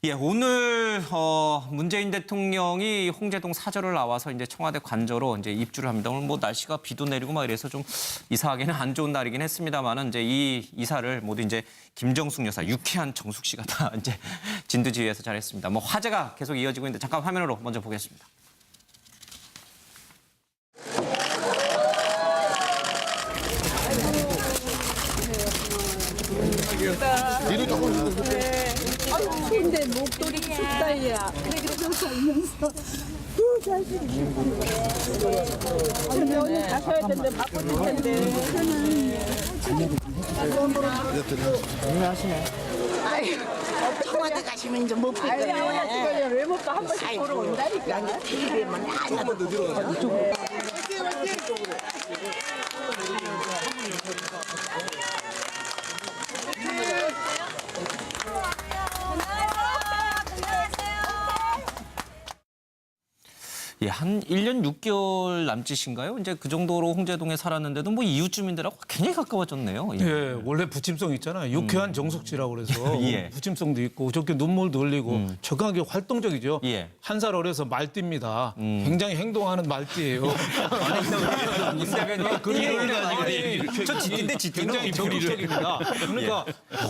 예, 오늘 문재인 대통령이 홍제동 사저를 나와서 이제 청와대 관저로 이제 입주를 합니다. 오늘 뭐 날씨가 비도 내리고 막 이래서 좀 이사하기는 안 좋은 날이긴 했습니다만은 이제 이 이사를 모두 이제 김정숙 여사, 유쾌한 정숙 씨가 다 이제 진두지휘해서 잘했습니다. 뭐 화제가 계속 이어지고 있는데 잠깐 화면으로 먼저 보겠습니다. 뒤로 조금. 네. 아유, 추운데 목도리 춥다, 야. 그래도 살면서. 자식이. 근데 오늘 가셔야 되는데 바쁘실 텐데. 아유, 청와대 가시면 이제 못 뵙거든요. 왜 먹고 한 번씩 보러 온다니까. 이제 TV에만 나가도 예, 한 1년 6개월 남짓인가요? 이제 그 정도로 홍제동에 살았는데도 뭐 이웃 주민들하고 굉장히 가까워졌네요. 예. 예, 원래 부침성 있잖아요. 유쾌한 정숙지라고 그래서 예. 부침성도 있고 저렇게 눈물도 흘리고 적극하게 활동적이죠. 예. 한 살 어려서 말띠입니다. 굉장히 행동하는 말띠예요. 저 지인데 굉장히 적극적입니다. 그러니까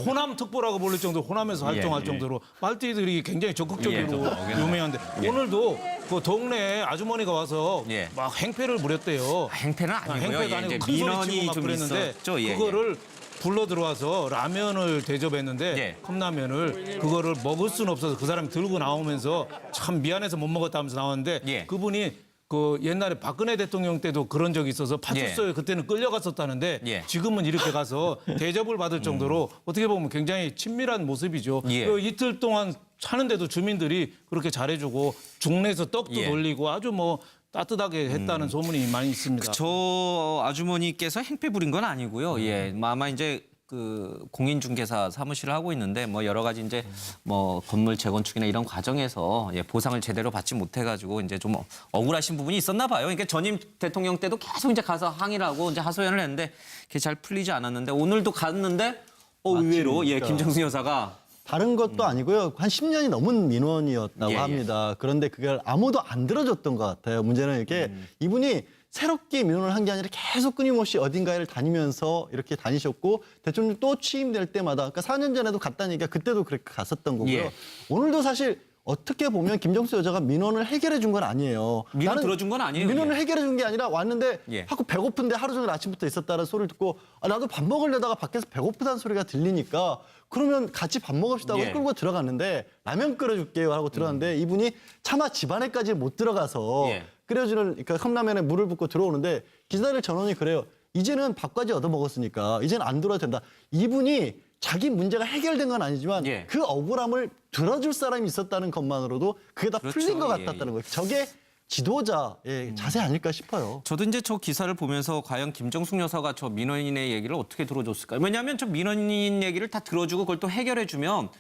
호남 특보라고 불릴 정도로 호남에서 활동할 예. 정도로 말띠들이 굉장히 적극적으로 예. 유명한데 오늘도 그 동네에 아주머니가 와서 예. 막 행패를 부렸대요. 행패는 아니고요. 행패가 예, 아니고 이제 큰 소리 민원이 치고 막 좀 그랬는데 있었죠. 예, 그거를 불러 들어와서 라면을 대접했는데 예. 컵라면을 그거를 먹을 수는 없어서 그 사람이 들고 나오면서 참 미안해서 못 먹었다면서 나왔는데 예. 그분이 그 옛날에 박근혜 대통령 때도 그런 적이 있어서 파출소에 그때는 끌려갔었다는데 예. 지금은 이렇게 가서 대접을 받을 정도로 어떻게 보면 굉장히 친밀한 모습이죠. 예. 그 이틀 동안 사는데도 주민들이 그렇게 잘해주고 중내에서 떡도 예. 돌리고 아주 뭐 따뜻하게 했다는 소문이 많이 있습니다. 저 아주머니께서 행패 부린 건 아니고요. 예, 아마 이제 그 공인중개사 사무실을 하고 있는데 뭐 여러 가지 이제 뭐 건물 재건축이나 이런 과정에서 예, 보상을 제대로 받지 못해가지고 이제 좀 억울하신 부분이 있었나 봐요. 그러니까 전임 대통령 때도 계속 이제 가서 항의를 하고 이제 하소연을 했는데 그게 잘 풀리지 않았는데 오늘도 갔는데 의외로 예, 김정숙 여사가 다른 것도 아니고요. 한 10년이 넘은 민원이었다고 예, 예. 합니다. 그런데 그걸 아무도 안 들어줬던 것 같아요. 문제는 이렇게 이분이 새롭게 민원을 한 게 아니라 계속 끊임없이 어딘가를 다니면서 이렇게 다니셨고 대통령 또 취임될 때마다 그러니까 4년 전에도 갔다니까 그때도 그렇게 갔었던 거고요. 예. 오늘도 사실 어떻게 보면 김정수 여자가 민원을 해결해 준 건 아니에요. 민원 나는 들어준 건 아니에요. 민원을 예. 해결해 준 게 아니라 왔는데 예. 자꾸 배고픈데 하루 종일 아침부터 있었다는 소리를 듣고 나도 밥 먹으려다가 밖에서 배고프다는 소리가 들리니까 그러면 같이 밥 먹읍시다 하고 예. 끌고 들어갔는데 라면 끓여줄게요 하고 들어갔는데 이분이 차마 집안에까지 못 들어가서 예. 끓여주는 그러니까 컵라면에 물을 붓고 들어오는데 기다릴 전원이 그래요. 이제는 밥까지 얻어 먹었으니까 이제는 안 들어도 된다. 이분이 자기 문제가 해결된 건 아니지만 예. 그 억울함을 들어줄 사람이 있었다는 것만으로도 그게 다 그렇죠. 풀린 것 예, 같았다는 예. 거예요. 저게 지도자의 자세 아닐까 싶어요. 저도 이제 저 기사를 보면서 과연 김정숙 여사가 저 민원인의 얘기를 어떻게 들어줬을까요? 왜냐하면 저 민원인 얘기를 다 들어주고 그걸 또 해결해주면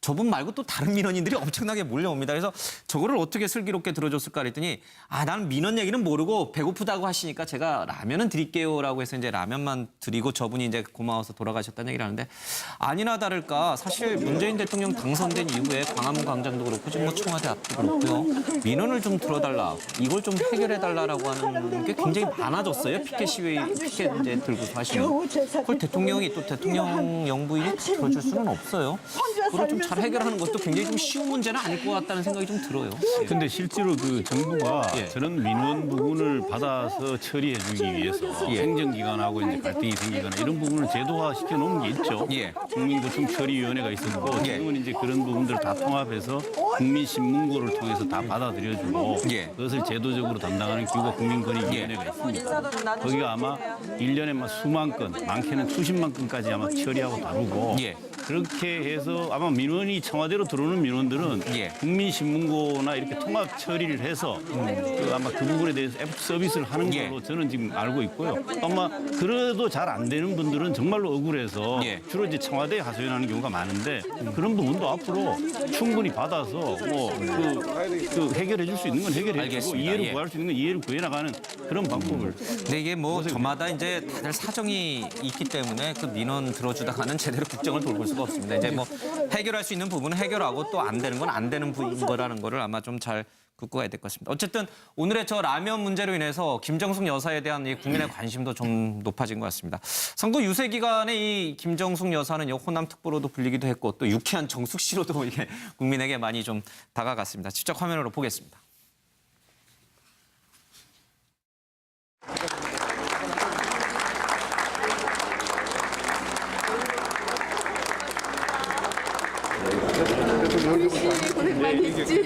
저분 말고 또 다른 민원인들이 엄청나게 몰려옵니다. 그래서 저거를 어떻게 슬기롭게 들어줬을까 그랬더니 나는 민원 얘기는 모르고 배고프다고 하시니까 제가 라면은 드릴게요라고 해서 이제 라면만 드리고 저분이 이제 고마워서 돌아가셨다는 얘기를 하는데 아니나 다를까 사실 문재인 대통령 당선된 이후에 광화문 광장도 그렇고 지금 뭐 청와대 앞도 그렇고요. 민원을 좀 들어달라, 이걸 좀 해결해달라라고 하는 게 굉장히 많아졌어요. 피켓 시위, 피켓 이제 들고서 하시면. 그걸 대통령이 또 대통령 영부인이 들어줄 수는 없어요. 그걸 좀 잘 해결하는 것도 굉장히 좀 쉬운 문제는 아닐 것 같다는 생각이 좀 들어요. 근데 실제로 그 정부가 저런 민원 부분을 받아서 처리해 주기 위해서 행정기관하고 이제 갈등이 생기거나 이런 부분을 제도화 시켜 놓은 게 있죠. 예. 국민고충처리위원회가 있었고 지금은 이제 그런 부분들을 다 통합해서 국민신문고를 통해서 다 받아들여주고 예. 그것을 제도적으로 담당하는 기구가 국민권익위원회가 있습니다. 거기가 아마 1년에 막 수만 건, 많게는 수십만 건까지 아마 처리하고 다루고 예. 그렇게 해서 아마 민원이 청와대로 들어오는 민원들은 예. 국민신문고나 이렇게 통합 처리를 해서 아마 그 부분에 대해서 애프 서비스를 하는 걸로 저는 지금 알고 있고요. 아마 그래도 잘 안 되는 분들은 정말로 억울해서 예. 주로 이제 청와대에 하소연하는 경우가 많은데 그런 부분도 앞으로 충분히 받아서 뭐 그 해결해 줄 수 있는 건 해결해 주고 알겠습니다. 이해를 예. 구할 수 있는 건 이해를 구해 나가는 그런 방법을. 근데 이게 뭐 저마다 이제 다들 사정이 있기 때문에 그 민원 들어주다가는 제대로 국정을 돌볼 수가 없습니다. 이제 뭐 해결할 수 있는 부분은 해결하고 또 안 되는 건 안 되는 거라는 거를 아마 좀 잘 긋고 가야 될 것 같습니다. 어쨌든 오늘의 저 라면 문제로 인해서 김정숙 여사에 대한 이 국민의 관심도 좀 높아진 것 같습니다. 선거 유세 기간에 이 김정숙 여사는 호남 특보로도 불리기도 했고 또 유쾌한 정숙 씨로도 이게 국민에게 많이 좀 다가갔습니다. 직접 화면으로 보겠습니다. 고생 많이 했지.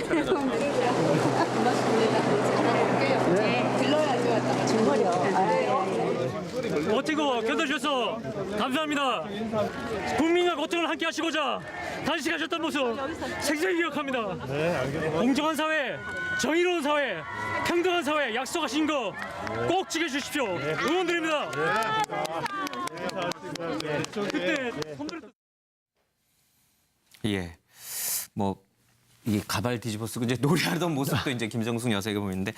들러야지 왔다가 중거려. 버티고 견뎌주셔서 감사합니다. 국민과 고통을 함께 하시고자 단식하셨던 모습 생생히 기억합니다. 공정한 사회, 정의로운 사회, 평등한 사회 약속하신 거 꼭 지켜주십시오. 응원드립니다. 그때 손들었던 예. 뭐, 이 가발 뒤집어 쓰고 이제 노래하던 모습도 이제 김정숙 여사에게 보이는데,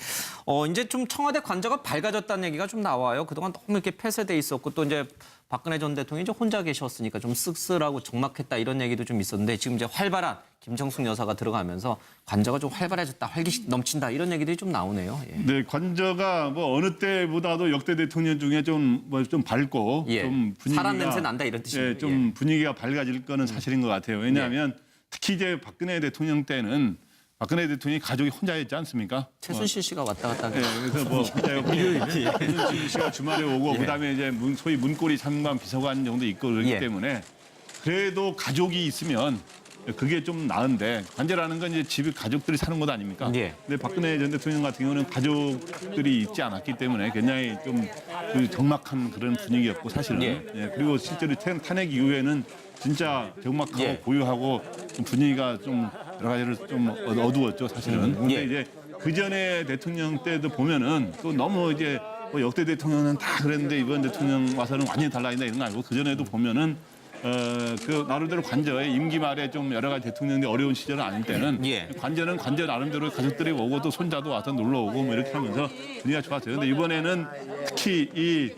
이제 좀 청와대 관저가 밝아졌다는 얘기가 좀 나와요. 그동안 너무 이렇게 폐쇄돼 있었고, 또 이제 박근혜 전 대통령이 이제 혼자 계셨으니까 좀 씁쓸하고 적막했다 이런 얘기도 좀 있었는데, 지금 이제 활발한 김정숙 여사가 들어가면서 관저가 좀 활발해졌다, 활기 넘친다 이런 얘기들이 좀 나오네요. 예. 네, 관저가 뭐 어느 때보다도 역대 대통령 중에 좀 밝고 예. 좀 분위기가 사람 냄새 난다 이런 뜻입니다. 예, 좀 분위기가 밝아질 거는 사실인 것 같아요. 왜냐하면 특히 이제 박근혜 대통령 때는 박근혜 대통령이 가족이 혼자였지 않습니까? 최순실 씨가 왔다 갔다 네, 그래서 뭐 혼자였고 최순실 씨가 주말에 오고 그다음에 이제 소위 문고리 장관 비서관 정도 있고 그렇기 예. 때문에 그래도 가족이 있으면 그게 좀 나은데 관저라는 건 이제 집에 가족들이 사는 것 아닙니까? 예. 근데 박근혜 전 대통령 같은 경우는 가족들이 있지 않았기 때문에 굉장히 좀 그 적막한 그런 분위기였고 사실은 예. 예, 그리고 실제로 탄핵 이후에는 진짜 적막하고 예. 고요하고 좀 분위기가 좀 여러 가지로 좀 어두웠죠 사실은. 근데 예. 이제 그 전에 대통령 때도 보면은 또 너무 이제 뭐 역대 대통령은 다 그랬는데 이번 대통령 와서는 완전히 달라진다 이런 거 아니고 그 전에도 보면은 그 나름대로 관저에 임기 말에 좀 여러 가지 대통령들이 어려운 시절은 아닐 때는 예. 관저는 관저 나름대로 가족들이 오고 또 손자도 와서 놀러 오고 뭐 이렇게 하면서 분위기가 좋았어요. 근데 이번에는 특히 이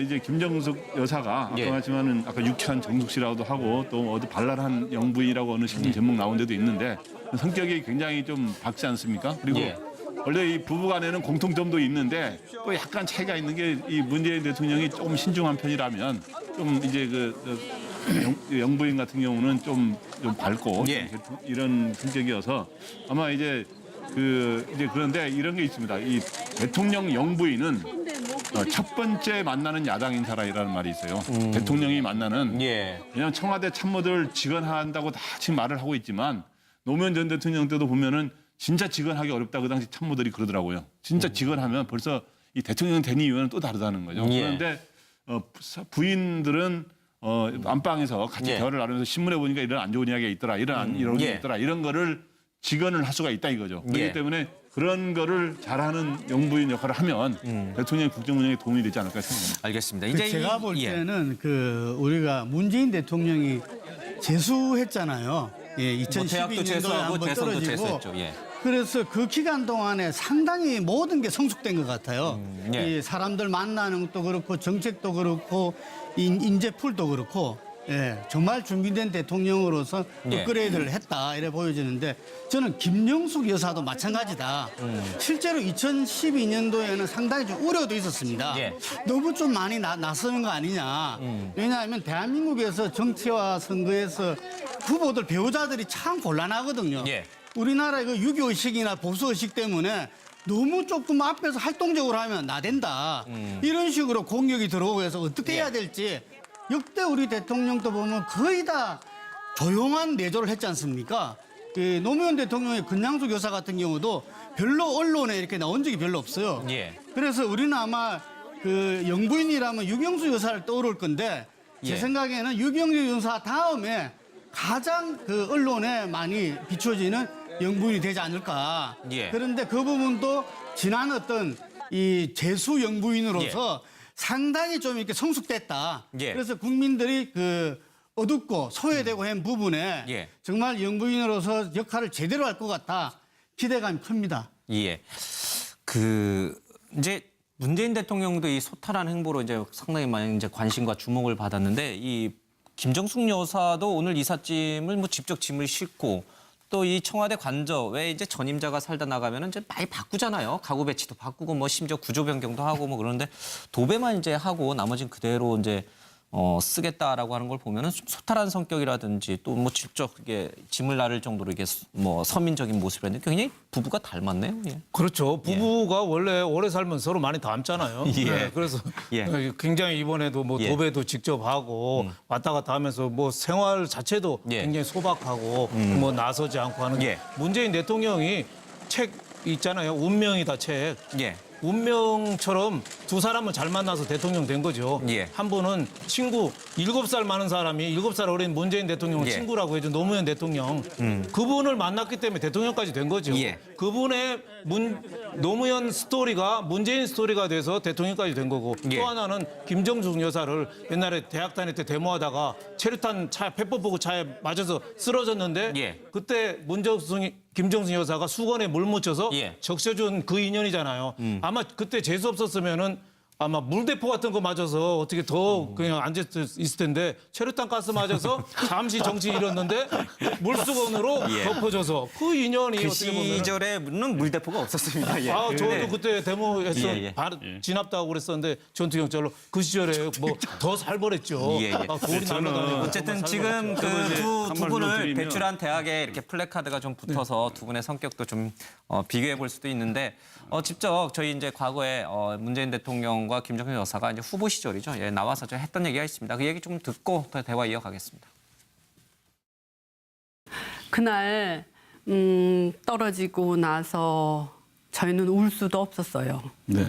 이제 김정숙 여사가 아까 예. 말했지만은 아까 유쾌한 정숙 씨라고도 하고 또 어디 발랄한 영부인이라고 어느 신문 제목 나온 데도 있는데 성격이 굉장히 좀 밝지 않습니까? 그리고 예. 원래 이 부부간에는 공통점도 있는데 또 약간 차이가 있는 게 이 문재인 대통령이 조금 신중한 편이라면 좀 이제 영부인 같은 경우는 좀 밝고 예. 이런 성격이어서 아마 이제 그런데 이런 게 있습니다. 이 대통령 영부인은 첫 번째 만나는 야당 인사라는 말이 있어요. 대통령이 만나는 예. 그냥 청와대 참모들 직언한다고 다 지금 말을 하고 있지만 노무현 전 대통령 때도 보면은 진짜 직언하기 어렵다 그 당시 참모들이 그러더라고요. 진짜 직언하면 벌써 이 대통령 된 이유는 또 다르다는 거죠. 예. 그런데 부인들은 안방에서 같이 예. 대화를 나누면서 신문에 보니까 이런 안 좋은 이야기가 있더라, 이런 이야기가 예. 있더라, 이런 거를 직언을 할 수가 있다 이거죠. 그렇기 예. 때문에 그런 거를 잘하는 영부인 역할을 하면 대통령 국정 운영에 도움이 되지 않을까 생각합니다. 알겠습니다. 이제 제가 볼 때는 우리가 문재인 대통령이 재수했잖아요. 예, 뭐 대학도 2012년도에 재수하고 한번 대선도 떨어지고 재수했죠. 예. 그래서 그 기간 동안에 상당히 모든 게 성숙된 것 같아요. 예. 이 사람들 만나는 것도 그렇고 정책도 그렇고 인재풀도 그렇고 정말 준비된 대통령으로서 예. 업그레이드를 했다 이래 보여지는데 저는 김정숙 여사도 마찬가지다. 실제로 2012년도에는 상당히 좀 우려도 있었습니다. 예. 너무 좀 많이 나서는 거 아니냐. 왜냐하면 대한민국에서 정치와 선거에서 후보들 배우자들이 참 곤란하거든요. 예. 우리나라의 그 유교의식이나 보수의식 때문에 너무 조금 앞에서 활동적으로 하면 나댄다. 이런 식으로 공격이 들어오고 해서 어떻게 해야 될지 역대 우리 대통령도 보면 거의 다 조용한 내조를 했지 않습니까? 노무현 대통령의 권양숙 여사 같은 경우도 별로 언론에 이렇게 나온 적이 별로 없어요. 예. 그래서 우리는 아마 영부인이라면 유경수 여사를 떠오를 건데 제 예. 생각에는 유경수 여사 다음에 가장 언론에 많이 비춰지는 영부인이 되지 않을까. 예. 그런데 그 부분도 지난 어떤 이 재수 영부인으로서 상당히 좀 이렇게 성숙됐다. 예. 그래서 국민들이 어둡고 소외되고 한 부분에 예. 정말 영부인으로서 역할을 제대로 할 것 같다. 기대감이 큽니다. 예. 이제 문재인 대통령도 이 소탈한 행보로 이제 상당히 많이 이제 관심과 주목을 받았는데 이 김정숙 여사도 오늘 이삿짐을 뭐 직접 짐을 싣고 또 이 청와대 관저 왜 이제 전임자가 살다 나가면은 이제 많이 바꾸잖아요. 가구 배치도 바꾸고 뭐 심지어 구조 변경도 하고 뭐 그러는데 도배만 이제 하고 나머지는 그대로 이제 쓰겠다라고 하는 걸 보면은 좀 소탈한 성격이라든지 또 뭐 직접 이게 짐을 나를 정도로 이게 뭐 서민적인 모습이라든지 굉장히 부부가 닮았네요. 예. 그렇죠. 부부가 원래 오래 살면 서로 많이 닮잖아요. 예. 네, 그래서 예. 굉장히 이번에도 뭐 예. 도배도 직접 하고 왔다 갔다 하면서 뭐 생활 자체도 예. 굉장히 소박하고 뭐 나서지 않고 하는 게 예. 문재인 대통령이 책 있잖아요. 운명이다 책. 예. 운명처럼 두 사람은 잘 만나서 대통령 된 거죠. 예. 한 분은 친구 7살 많은 사람이 7살 어린 문재인 대통령을 예. 친구라고 해준 노무현 대통령. 그분을 만났기 때문에 대통령까지 된 거죠. 예. 그분의 노무현 스토리가 문재인 스토리가 돼서 대통령까지 된 거고 예. 또 하나는 김정숙 여사를 옛날에 대학 다닐 때 데모하다가 체류탄 차 페퍼 보고 차에 맞아서 쓰러졌는데 예. 그때 김정숙 여사가 수건에 물 묻혀서 예. 적셔준 그 인연이잖아요. 아마 그때 재수 없었으면은 아마 물대포 같은 거 맞아서 어떻게 더 그냥 앉아 있을 텐데 체류탄 가스 맞아서 잠시 정신 잃었는데 물수건으로 예. 덮어져서 그 인연이 그 어떻게 보면 시절에는 물대포가 없었습니다. 예. 저도 네. 그때 데모에서 예, 예. 진압다고 그랬었는데 전투경찰로 그 시절에 뭐 더 살벌했죠. 예, 예. 돌이 날아다니고 어쨌든 지금 그 저는 이제 두 한 말씀 분을 드리면 배출한 대학에 이렇게 플래카드가 좀 붙어서 두 분의 성격도 좀 비교해 볼 수도 있는데 직접 저희 이제 과거에 문재인 대통령과 김정숙 여사가 이제 후보 시절이죠. 예, 나와서 좀 했던 얘기가 있습니다. 그 얘기 좀 듣고 더 대화 이어가겠습니다. 그날 떨어지고 나서 저희는 울 수도 없었어요. 네.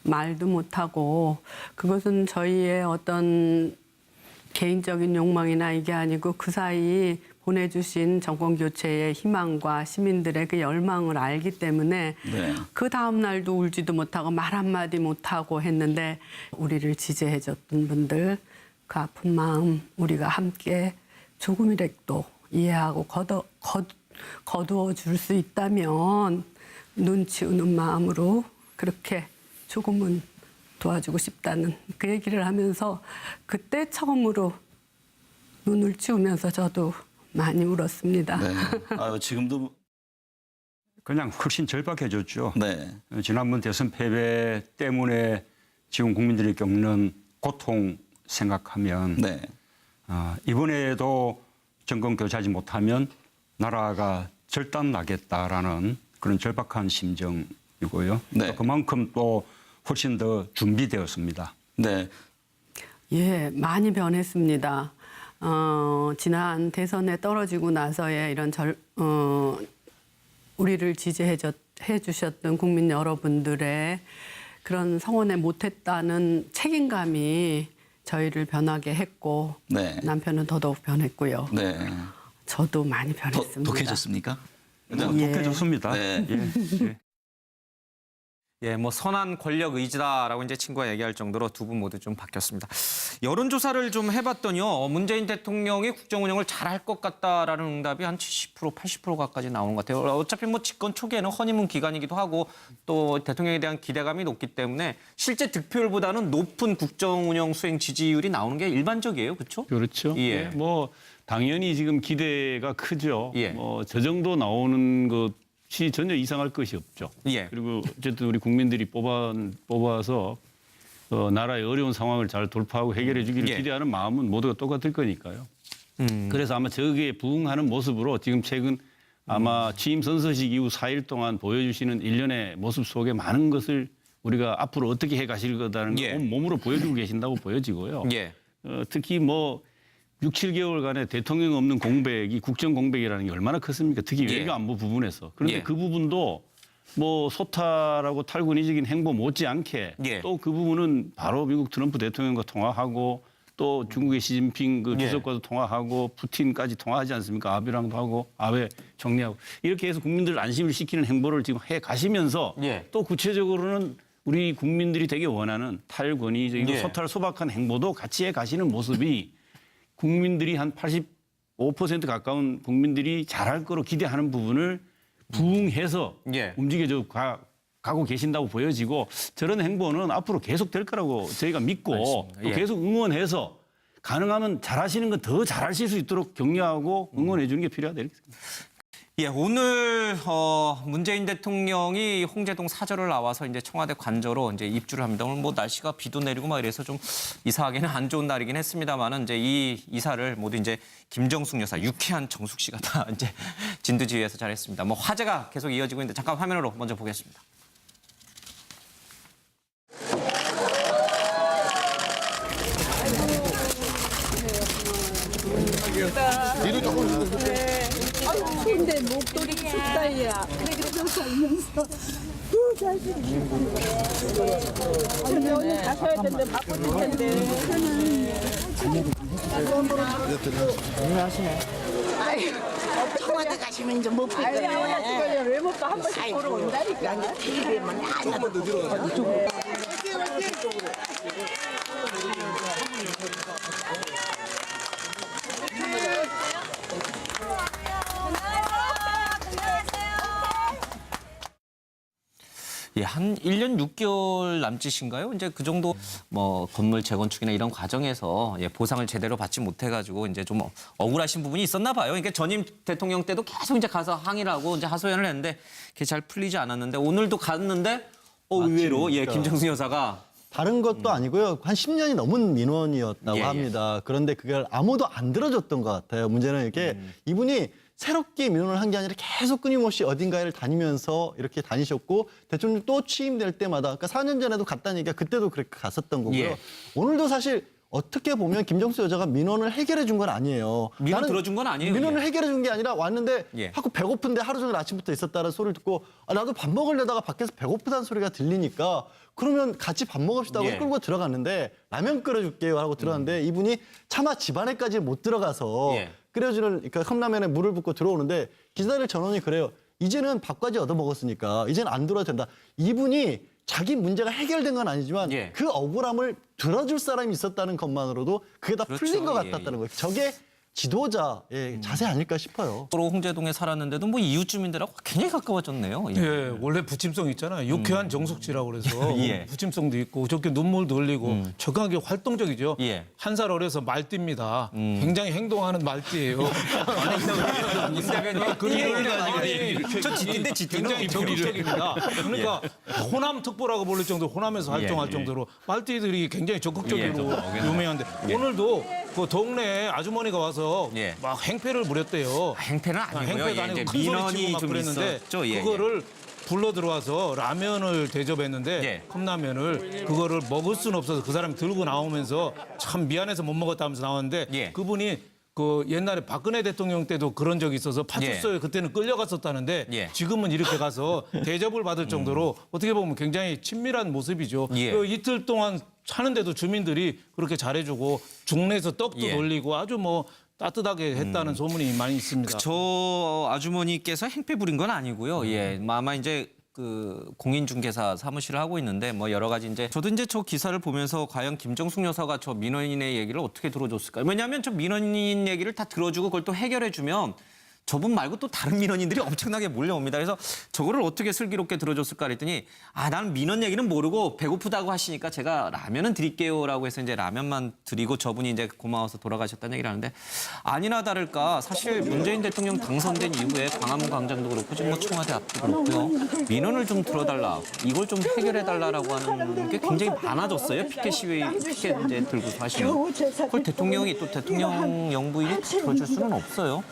말도 못하고 그것은 저희의 어떤 개인적인 욕망이나 이게 아니고 그 사이 보내주신 정권 교체의 희망과 시민들의 그 열망을 알기 때문에 네. 그 다음 날도 울지도 못하고 말 한마디 못하고 했는데 우리를 지지해줬던 분들 그 아픈 마음 우리가 함께 조금이라도 이해하고 거두어 줄 수 있다면 눈치 우는 마음으로 그렇게 조금은 도와주고 싶다는 그 얘기를 하면서 그때 처음으로 눈을 치우면서 저도 많이 울었습니다. 네. 지금도 그냥 훨씬 절박해졌죠. 네. 지난번 대선 패배 때문에 지금 국민들이 겪는 고통 생각하면 네. 이번에도 정권 교체하지 못하면 나라가 절단나겠다라는 그런 절박한 심정이고요. 네. 또 그만큼 또 훨씬 더 준비되었습니다. 네. 예, 많이 변했습니다. 지난 대선에 떨어지고 나서의 이런 우리를 지지해 주셨던 국민 여러분들의 그런 성원에 못했다는 책임감이 저희를 변하게 했고 네. 남편은 더더욱 변했고요. 네. 저도 많이 변했습니다. 독해졌습니까? 예. 독해졌습니다. 네. 예. 예, 뭐 선한 권력 의지다라고 이제 친구가 얘기할 정도로 두 분 모두 좀 바뀌었습니다. 여론조사를 좀 해봤더니요, 문재인 대통령이 국정 운영을 잘할 것 같다라는 응답이 한 70%, 80% 가까이 나오는 것 같아요. 어차피 뭐 집권 초기에는 허니문 기간이기도 하고 또 대통령에 대한 기대감이 높기 때문에 실제 득표율보다는 높은 국정 운영 수행 지지율이 나오는 게 일반적이에요, 그렇죠? 그렇죠. 예. 네, 뭐 당연히 지금 기대가 크죠. 예. 뭐 저 정도 나오는 것이 전혀 이상할 것이 없죠. 예. 그리고 어쨌든 우리 국민들이 뽑아서 나라의 어려운 상황을 잘 돌파하고 해결해 주기를 예. 기대하는 마음은 모두가 똑같을 거니까요. 그래서 아마 저기에 부응하는 모습으로 지금 최근 아마 취임 선서식 이후 4일 동안 보여주시는 일련의 모습 속에 많은 것을 우리가 앞으로 어떻게 해 가실 거다는 예. 걸 온몸으로 보여주고 계신다고 보여지고요. 예. 특히 뭐 6, 7개월간의 대통령 없는 공백이 국정 공백이라는 게 얼마나 컸습니까? 특히 예. 외교 안보 부분에서. 그런데 예. 그 부분도 뭐 소탈하고 탈군의적인 행보 못지않게 예. 또 그 부분은 바로 미국 트럼프 대통령과 통화하고 또 중국의 시진핑 그 예. 주석과도 통화하고 푸틴까지 통화하지 않습니까? 아베랑도 하고 아베 정리하고 이렇게 해서 국민들 안심을 시키는 행보를 지금 해 가시면서 예. 또 구체적으로는 우리 국민들이 되게 원하는 탈권위적이고 예. 소탈 소박한 행보도 같이 해 가시는 모습이 국민들이 한 85% 가까운 국민들이 잘할 거로 기대하는 부분을 부응해서 예. 움직여져 가고 계신다고 보여지고 저런 행보는 앞으로 계속 될 거라고 저희가 믿고 알겠습니다. 또 예. 계속 응원해서 가능하면 잘하시는 건 더 잘하실 수 있도록 격려하고 응원해 주는 게 필요하다 이렇게 생각합니다. 예, 오늘 문재인 대통령이 홍제동 사저를 나와서 이제 청와대 관저로 이제 입주를 합니다. 오늘 뭐 날씨가 비도 내리고 막 이래서 좀 이사하기는 안 좋은 날이긴 했습니다만은 이제 이 이사를 모두 이제 김정숙 여사, 유쾌한 정숙 씨가 다 이제 진두지휘해서 잘했습니다. 뭐 화제가 계속 이어지고 있는데 잠깐 화면으로 먼저 보겠습니다. 근데 목도리 춥다야. 그래 좀 살면서 근데 오늘 가셔야 되는데 바쁘실 텐데. 아유, 청와대 가시면 이제 못 뵙거든요. 외모도 한 번씩 보러 온다니까. TV에만 하나도 못 들어요. 예, 한 1년 6개월 남짓인가요? 이제 그 정도 뭐 건물 재건축이나 이런 과정에서 예, 보상을 제대로 받지 못해가지고 이제 좀 억울하신 부분이 있었나 봐요. 그러니까 전임 대통령 때도 계속 이제 가서 항의를 하고 이제 하소연을 했는데 그게 잘 풀리지 않았는데 오늘도 갔는데 의외로 예, 김정숙 여사가 다른 것도 아니고요. 한 10년이 넘은 민원이었다고 예, 예. 합니다. 그런데 그걸 아무도 안 들어줬던 것 같아요. 문제는 이게 이분이 새롭게 민원을 한 게 아니라 계속 끊임없이 어딘가를 다니면서 이렇게 다니셨고 대통령 또 취임될 때마다 그러니까 4년 전에도 갔다는 얘기가 그때도 그렇게 갔었던 거고요. 예. 오늘도 사실 어떻게 보면 김정숙 여사가 민원을 해결해 준 건 아니에요. 민원 나는 들어준 건 아니에요. 민원을 예. 해결해 준 게 아니라 왔는데 예. 자꾸 배고픈데 하루 종일 아침부터 있었다는 소리를 듣고 나도 밥 먹으려다가 밖에서 배고프다는 소리가 들리니까 그러면 같이 밥 먹읍시다 하고 예. 끌고 들어갔는데 라면 끓여줄게요 하고 들어갔는데 이분이 차마 집안에까지 못 들어가서 예. 끓여주는 그러니까 컵라면에 물을 붓고 들어오는데 기다릴 전원이 그래요. 이제는 밥까지 얻어 먹었으니까 이제는 안 들어도 된다. 이분이 자기 문제가 해결된 건 아니지만 예. 그 억울함을 들어줄 사람이 있었다는 것만으로도 그게 다 그렇죠. 풀린 것 예, 같았다는 예. 거예요. 저게 지도자의 자세 아닐까 싶어요. 서로 홍제동에 살았는데도 뭐 이웃 주민들하고 굉장히 가까워졌네요. 예. 예, 원래 부침성 있잖아요. 유쾌한 정숙지라고 그래서 예. 부침성도 있고 저렇게 눈물도 흘리고 적극하게 활동적이죠. 예. 한 살 어려서 말띠입니다. 굉장히 행동하는 말띠예요. 저 지인데 굉장히 적극적입니다. 그러니까 호남 특보라고 불릴 정도로 호남에서 활동할 예. 정도로 말띠들이 굉장히 적극적으로 예, 유명한데 오늘도 그 동네 아주머니가 와서 예. 막 행패를 부렸대요. 행패는 아니고요. 행패가 예, 아니고 이제 큰 소리 민원이 치고 막 좀 그랬는데 있었죠. 예, 그거를 불러 들어와서 라면을 대접했는데 예. 컵라면을 그거를 먹을 수는 없어서 그 사람이 들고 나오면서 참 미안해서 못 먹었다면서 나왔는데 예. 그분이 그 옛날에 박근혜 대통령 때도 그런 적이 있어서 파출소에 그때는 끌려갔었다는데 예. 지금은 이렇게 가서 대접을 받을 정도로 어떻게 보면 굉장히 친밀한 모습이죠. 예. 그 이틀 동안 사는데도 주민들이 그렇게 잘해주고 중내에서 떡도 예. 돌리고 아주 뭐 따뜻하게 했다는 소문이 많이 있습니다. 저 아주머니께서 행패 부린 건 아니고요. 예, 아마 이제 그 공인중개사 사무실을 하고 있는데 뭐 여러 가지 이제 저도 이제 저 기사를 보면서 과연 김정숙 여사가 저 민원인의 얘기를 어떻게 들어줬을까요? 왜냐하면 저 민원인 얘기를 다 들어주고 그걸 또 해결해주면 저분 말고 또 다른 민원인들이 엄청나게 몰려옵니다. 그래서 저거를 어떻게 슬기롭게 들어줬을까 그랬더니 나는 민원 얘기는 모르고 배고프다고 하시니까 제가 라면은 드릴게요라고 해서 이제 라면만 드리고 저분이 이제 고마워서 돌아가셨다는 얘기를 하는데 아니나 다를까 사실 문재인 대통령 당선된 이후에 광화문 광장도 그렇고 지금 뭐 청와대 앞도 그렇고요. 민원을 좀 들어달라. 이걸 좀 해결해달라고 하는 게 굉장히 많아졌어요. 피켓 시위, 피켓 이제 들고서 하시면. 그걸 대통령이 또 대통령 영부인이 들어줄 수는 없어요.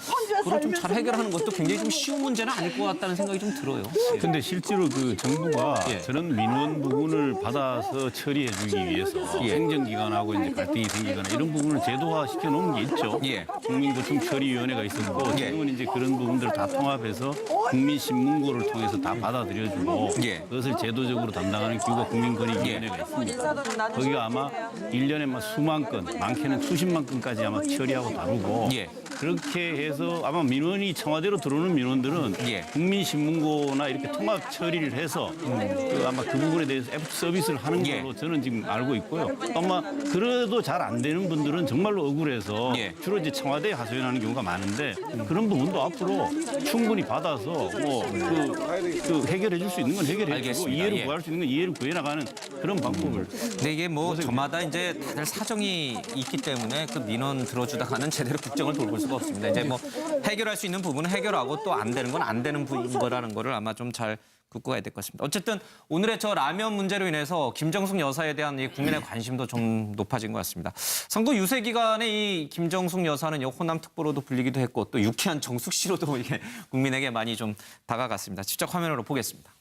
그걸 좀 잘 해결하는 것도 굉장히 좀 쉬운 문제는 아닐 것 같다는 생각이 좀 들어요. 근데 실제로 그 정부가 예. 저런 민원 부분을 받아서 처리해주기 위해서 행정기관하고 이제 갈등이 생기거나 이런 부분을 제도화 시켜놓은 게 있죠. 예. 국민고충처리위원회가 있었고 예. 지금은 이제 그런 부분들을 다 통합해서 국민신문고를 통해서 다 받아들여주고 예. 그것을 제도적으로 담당하는 기구가 국민권익위원회가 있습니다. 거기가 아마 1년에 막 수만 건, 많게는 수십만 건까지 아마 처리하고 다루고 예. 그렇게 해서 아마 민원이 청와대로 들어오는 민원들은 예. 국민신문고나 이렇게 통합 처리를 해서 그 아마 그 부분에 대해서 애프터 서비스를 하는 예. 걸로 저는 지금 알고 있고요. 또 아마 그래도 잘 안 되는 분들은 정말로 억울해서 예. 주로 이제 청와대에 하소연하는 경우가 많은데 그런 부분도 앞으로 충분히 받아서 뭐 그 해결해 줄 수 있는 건 해결해 주고 알겠습니다. 이해를 예. 구할 수 있는 건 이해를 구해 나가는 그런 방법을 근데 이게 뭐 저마다 이제 다들 사정이 있기 때문에 그 민원 들어주다가는 제대로 국정을 돌볼 수가 없습니다. 이제 뭐 해결할 수 있는 부분은 해결하고 또 안 되는 건 안 되는 부분인 거라는 거를 아마 좀 잘 긋고 가야 될 것 같습니다. 어쨌든 오늘의 저 라면 문제로 인해서 김정숙 여사에 대한 이 국민의 관심도 좀 높아진 것 같습니다. 선거 유세 기간에 이 김정숙 여사는 이 호남 특보로도 불리기도 했고 또 유쾌한 정숙 씨로도 이게 국민에게 많이 좀 다가갔습니다. 직접 화면으로 보겠습니다.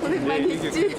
고생 많이 했지.